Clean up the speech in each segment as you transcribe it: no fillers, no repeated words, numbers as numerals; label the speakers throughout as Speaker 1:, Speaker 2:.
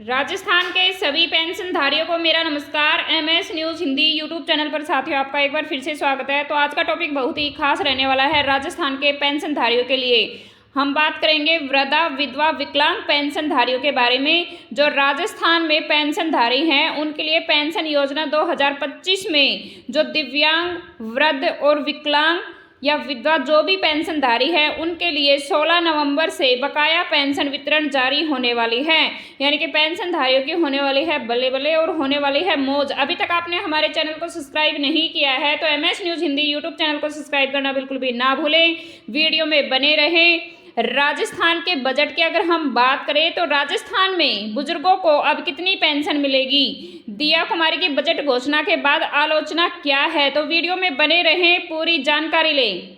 Speaker 1: राजस्थान के सभी पेंशनधारियों को मेरा नमस्कार। MS news Hindi YouTube channel पर साथियों आपका एक बार फिर से स्वागत है। तो आज का टॉपिक बहुत ही खास रहने वाला है राजस्थान के पेंशनधारियों के लिए। हम बात करेंगे वृद्धा विधवा विकलांग पेंशनधारियों के बारे में। जो राजस्थान में पेंशनधारी हैं उनके लिए पेंशन योजना 2025 में जो दिव्यांग, वृद्ध और विकलांग या विधवा जो भी पेंशनधारी है उनके लिए 16 नवंबर से बकाया पेंशन वितरण जारी होने वाली है। यानी कि पेंशनधारियों की होने वाली है बल्ले बल्ले और होने वाली है मौज। अभी तक आपने हमारे चैनल को सब्सक्राइब नहीं किया है तो MS news Hindi YouTube channel को सब्सक्राइब करना बिल्कुल भी ना भूलें। वीडियो में बने रहें। राजस्थान के बजट की अगर हम बात करें तो राजस्थान में बुजुर्गों को अब कितनी पेंशन मिलेगी, दिया कुमारी की बजट घोषणा के बाद आलोचना क्या है, तो वीडियो में बने रहें, पूरी जानकारी लें।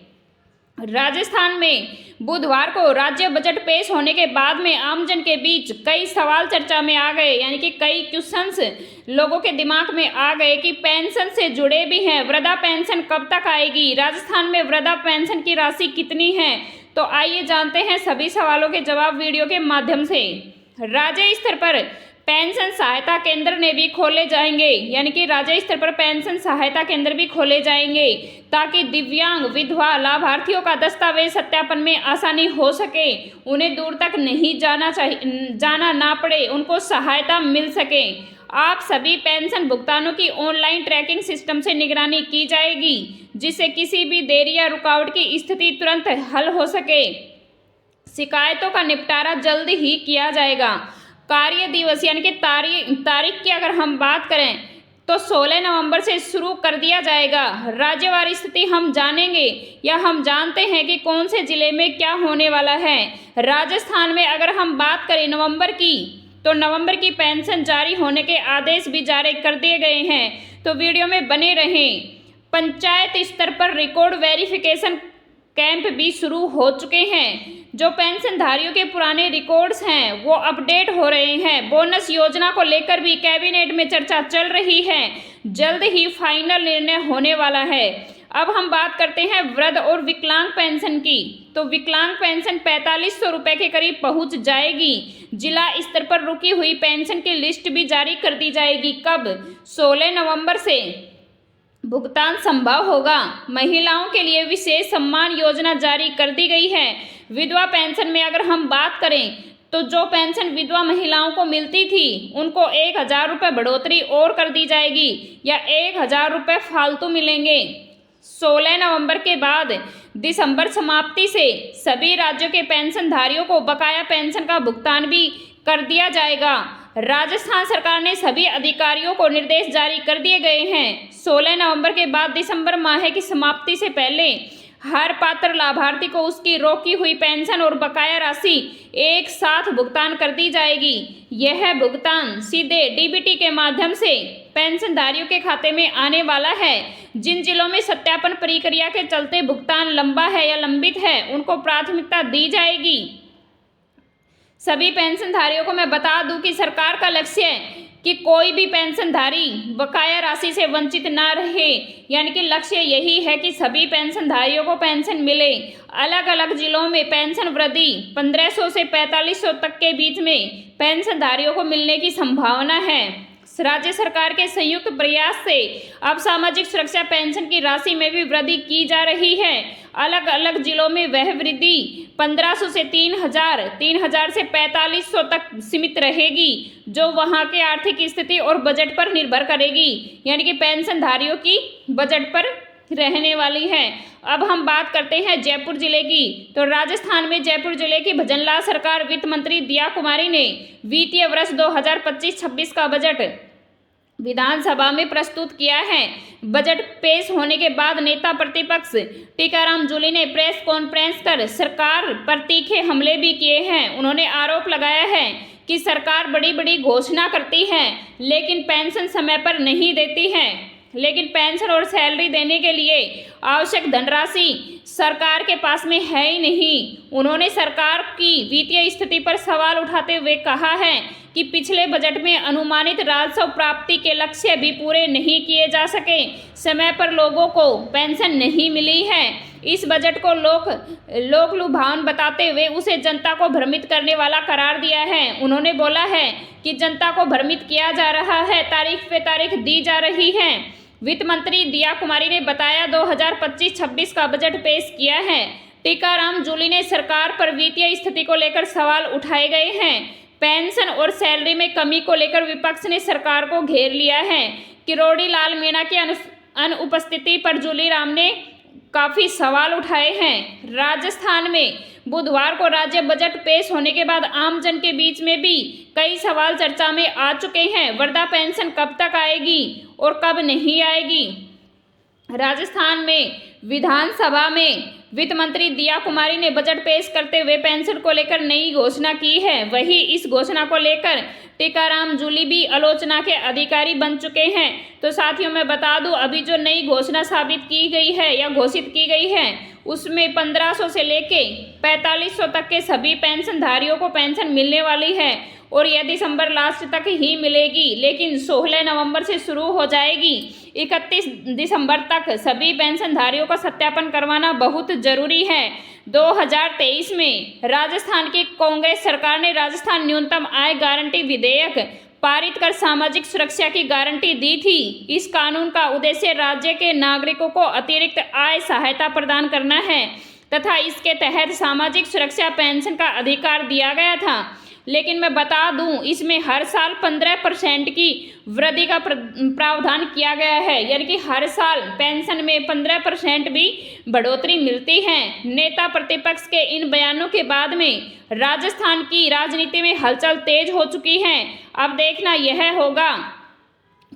Speaker 1: राजस्थान में बुधवार को राज्य बजट पेश होने के बाद में आमजन के बीच कई सवाल चर्चा में आ गए। यानी कि कई क्वेश्चंस लोगों के दिमाग में आ गए कि पेंशन से जुड़े भी हैं। वृद्धा पेंशन कब तक आएगी, राजस्थान में वृद्धा पेंशन की राशि कितनी है, तो आइए जानते हैं सभी सवालों के जवाब वीडियो के माध्यम से। राज्य स्तर पर पेंशन सहायता केंद्र ने भी खोले जाएंगे। यानी कि राज्य स्तर पर पेंशन सहायता केंद्र भी खोले जाएंगे ताकि दिव्यांग, विधवा लाभार्थियों का दस्तावेज सत्यापन में आसानी हो सके, उन्हें दूर तक नहीं जाना ना पड़े, उनको सहायता मिल सके। आप सभी पेंशन भुगतानों की ऑनलाइन ट्रैकिंग सिस्टम से निगरानी की जाएगी जिससे किसी भी देरी या रुकावट की स्थिति तुरंत हल हो सके। शिकायतों का निपटारा जल्द ही किया जाएगा। कार्य दिवस यानी कि तारीख की अगर हम बात करें तो 16 नवंबर से शुरू कर दिया जाएगा। राज्यवार स्थिति हम जानेंगे या हम जानते हैं कि कौन से जिले में क्या होने वाला है। राजस्थान में अगर हम बात करें नवंबर की, तो नवंबर की पेंशन जारी होने के आदेश भी जारी कर दिए गए हैं। तो वीडियो में बने रहें। पंचायत स्तर पर रिकॉर्ड वेरिफिकेशन कैंप भी शुरू हो चुके हैं। जो पेंशनधारियों के पुराने रिकॉर्ड्स हैं वो अपडेट हो रहे हैं। बोनस योजना को लेकर भी कैबिनेट में चर्चा चल रही है, जल्द ही फाइनल निर्णय होने वाला है। अब हम बात करते हैं वृद्ध और विकलांग पेंशन की। तो विकलांग पेंशन 4500 रुपये के करीब पहुंच जाएगी। जिला स्तर पर रुकी हुई पेंशन की लिस्ट भी जारी कर दी जाएगी। कब? 16 नवंबर से भुगतान संभव होगा। महिलाओं के लिए विशेष सम्मान योजना जारी कर दी गई है। विधवा पेंशन में अगर हम बात करें तो जो पेंशन विधवा महिलाओं को मिलती थी उनको 1000 रुपये बढ़ोतरी और कर दी जाएगी या 1000 रुपये फालतू मिलेंगे। 16 नवंबर के बाद दिसंबर समाप्ति से सभी राज्यों के पेंशनधारियों को बकाया पेंशन का भुगतान भी कर दिया जाएगा। राजस्थान सरकार ने सभी अधिकारियों को निर्देश जारी कर दिए गए हैं। 16 नवंबर के बाद दिसंबर माह की समाप्ति से पहले हर पात्र लाभार्थी को उसकी रोकी हुई पेंशन और बकाया राशि एक साथ भुगतान कर दी जाएगी। यह भुगतान सीधे डीबीटी के माध्यम से पेंशनधारियों के खाते में आने वाला है। जिन जिलों में सत्यापन प्रक्रिया के चलते भुगतान लंबा है या लंबित है उनको प्राथमिकता दी जाएगी। सभी पेंशनधारियों को मैं बता दूं कि सरकार का लक्ष्य है कि कोई भी पेंशनधारी बकाया राशि से वंचित ना रहे। यानी कि लक्ष्य यही है कि सभी पेंशनधारियों को पेंशन मिले। अलग अलग जिलों में पेंशन वृद्धि 1500 से 4500 तक के बीच में पेंशनधारियों को मिलने की संभावना है। राज्य सरकार के संयुक्त प्रयास से अब सामाजिक सुरक्षा पेंशन की राशि में भी वृद्धि की जा रही है। अलग अलग जिलों में वह वृद्धि 1500 से 3000 से 4500 तक सीमित रहेगी, जो वहां के आर्थिक स्थिति और बजट पर निर्भर करेगी। यानी कि पेंशनधारियों की बजट पर रहने वाली है। अब हम बात करते हैं जयपुर जिले की। तो राजस्थान में जयपुर जिले की भजनलाल सरकार वित्त मंत्री दिया कुमारी ने वित्तीय वर्ष 2025-26 का बजट विधानसभा में प्रस्तुत किया है। बजट पेश होने के बाद नेता प्रतिपक्ष टीकाराम जूली ने प्रेस कॉन्फ्रेंस कर सरकार पर तीखे हमले भी किए हैं। उन्होंने आरोप लगाया है कि सरकार बड़ी बड़ी घोषणा करती है लेकिन पेंशन समय पर नहीं देती है, लेकिन पेंशन और सैलरी देने के लिए आवश्यक धनराशि सरकार के पास में है ही नहीं। उन्होंने सरकार की वित्तीय स्थिति पर सवाल उठाते हुए कहा है कि पिछले बजट में अनुमानित राजस्व प्राप्ति के लक्ष्य भी पूरे नहीं किए जा सके, समय पर लोगों को पेंशन नहीं मिली है। इस बजट को लोक लुभावन बताते हुए उसे जनता को भ्रमित करने वाला करार दिया है। उन्होंने बोला है कि जनता को भ्रमित किया जा रहा है, तारीख पे तारीख दी जा रही है। वित्त मंत्री दिया कुमारी ने बताया 2025-26 का बजट पेश किया है। टीकाराम जूली ने सरकार पर वित्तीय स्थिति को लेकर सवाल उठाए गए हैं। पेंशन और सैलरी में कमी को लेकर विपक्ष ने सरकार को घेर लिया है। किरोड़ी लाल मीणा की अनुपस्थिति पर जूली राम ने काफी सवाल उठाए हैं। राजस्थान में बुधवार को राज्य बजट पेश होने के बाद आमजन के बीच में भी कई सवाल चर्चा में आ चुके हैं। वृद्धा पेंशन कब तक आएगी और कब नहीं आएगी। राजस्थान में विधानसभा में वित्त मंत्री दिया कुमारी ने बजट पेश करते हुए पेंशन को लेकर नई घोषणा की है। वहीं इस घोषणा को लेकर टीकाराम जूली भी आलोचना के अधिकारी बन चुके हैं। तो साथियों मैं बता दूं, अभी जो नई घोषणा साबित की गई है या घोषित की गई है उसमें 1500 से लेके 4500 तक के सभी पेंशनधारियों को पेंशन मिलने वाली है और यह दिसंबर लास्ट तक ही मिलेगी, लेकिन 16 नवंबर से शुरू हो जाएगी। 31 दिसंबर तक सभी पेंशनधारियों का सत्यापन करवाना बहुत जरूरी है। 2023 में राजस्थान की कांग्रेस सरकार ने राजस्थान न्यूनतम आय गारंटी विधेयक पारित कर सामाजिक सुरक्षा की गारंटी दी थी। इस कानून का उद्देश्य राज्य के नागरिकों को अतिरिक्त आय सहायता प्रदान करना है तथा इसके तहत सामाजिक सुरक्षा पेंशन का अधिकार दिया गया था। लेकिन मैं बता दूं, इसमें हर साल 15% की वृद्धि का प्रावधान किया गया है, यानी कि हर साल पेंशन में 15% भी बढ़ोतरी मिलती है। नेता प्रतिपक्ष के इन बयानों के बाद में राजस्थान की राजनीति में हलचल तेज हो चुकी है। अब देखना यह होगा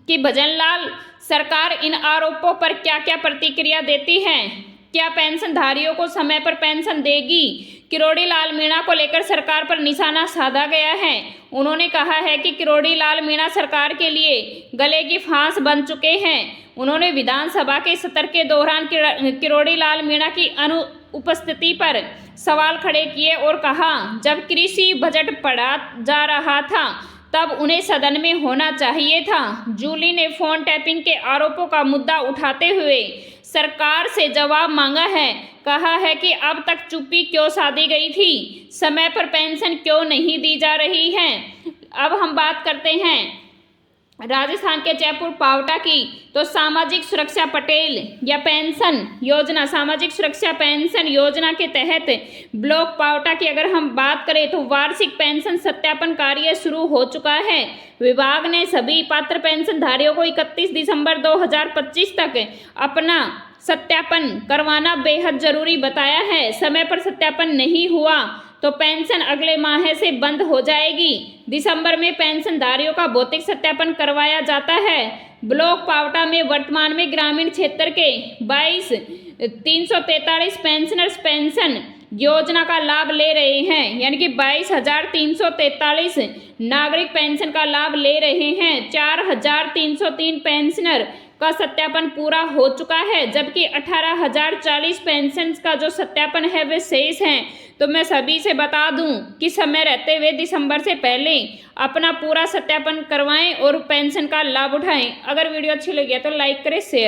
Speaker 1: कि भजनलाल सरकार इन आरोपों पर क्या क्या प्रतिक्रिया देती है। क्या पेंशनधारियों को समय पर पेंशन देगी? किरोड़ी लाल मीणा को लेकर सरकार पर निशाना साधा गया है। उन्होंने कहा है कि किरोड़ी लाल मीणा सरकार के लिए गले की फांस बन चुके हैं। उन्होंने विधानसभा के सत्र के दौरान किरोड़ी लाल मीणा की अनुपस्थिति पर सवाल खड़े किए और कहा, जब कृषि बजट पढ़ा जा रहा था तब उन्हें सदन में होना चाहिए था। जूली ने फोन टैपिंग के आरोपों का मुद्दा उठाते हुए सरकार से जवाब मांगा है। कहा है कि अब तक चुप्पी क्यों साधी गई थी, समय पर पेंशन क्यों नहीं दी जा रही है। अब हम बात करते हैं राजस्थान के जयपुर पावटा की। तो सामाजिक सुरक्षा पटेल या पेंशन योजना, सामाजिक सुरक्षा पेंशन योजना के तहत ब्लॉक पावटा की अगर हम बात करें तो वार्षिक पेंशन सत्यापन कार्य शुरू हो चुका है। विभाग ने सभी पात्र पेंशनधारियों को 31 दिसंबर 2025 तक अपना सत्यापन करवाना बेहद जरूरी बताया है। समय पर सत्यापन नहीं हुआ तो पेंशन अगले माह से बंद हो जाएगी। दिसंबर में पेंशनधारियों का भौतिक सत्यापन करवाया जाता है। ब्लॉक पावटा में वर्तमान में ग्रामीण क्षेत्र के 22,343 पेंशनर्स पेंशन योजना का लाभ ले रहे हैं, यानी कि 22,343 नागरिक पेंशन का लाभ ले रहे हैं। 4,303 पेंशनर का सत्यापन पूरा हो चुका है, जबकि 18,040 पेंशन का जो सत्यापन है वे शेष हैं। तो मैं सभी से बता दूं कि समय रहते हुए दिसंबर से पहले अपना पूरा सत्यापन करवाएं और पेंशन का लाभ उठाएं। अगर वीडियो अच्छी लगी है तो लाइक करें, शेयर